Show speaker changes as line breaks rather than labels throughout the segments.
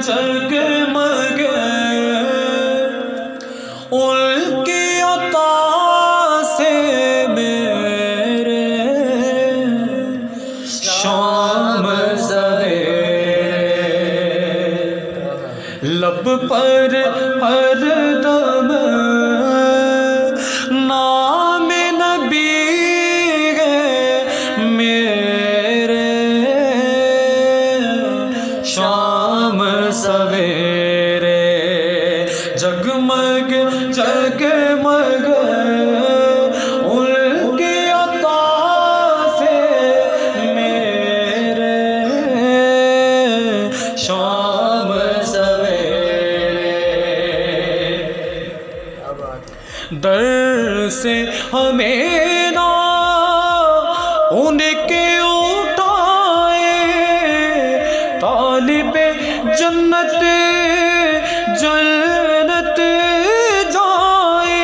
जगमग उनकी अता से मेरे शाम सवेरे लब पर हर दम नाम नबी है मेरे शाम सवेरे जगमग जगमग उनकी अता से मेरे शाम सवेरे दर से हमें ना उनके उठाए तालिबे जन्नत जन्नत जाए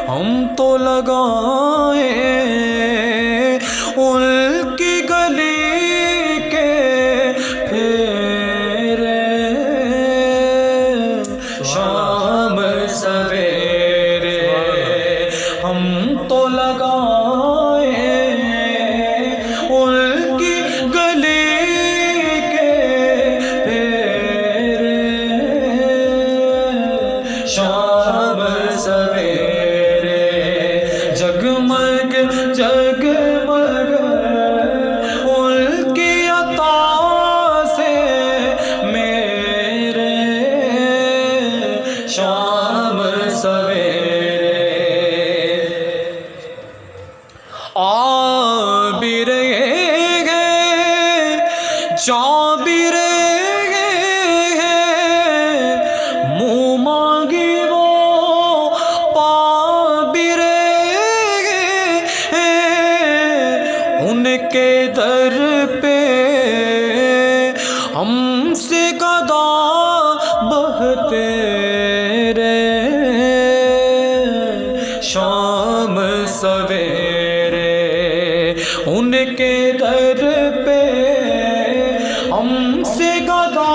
हम तो लगाए उनकी गली के फेरे शाम सवेरे हम तो लगाए उनकी गली के फेरे शाम सवेरे जगमग जगमग उनकी अता से मेरे शाम सवेरे आबिर चाबिर मुँह मांगी वो पाबिर उनके दर पे हमसे गदा बहते रे शाम सवेरे उनके दर पे हमसे गदा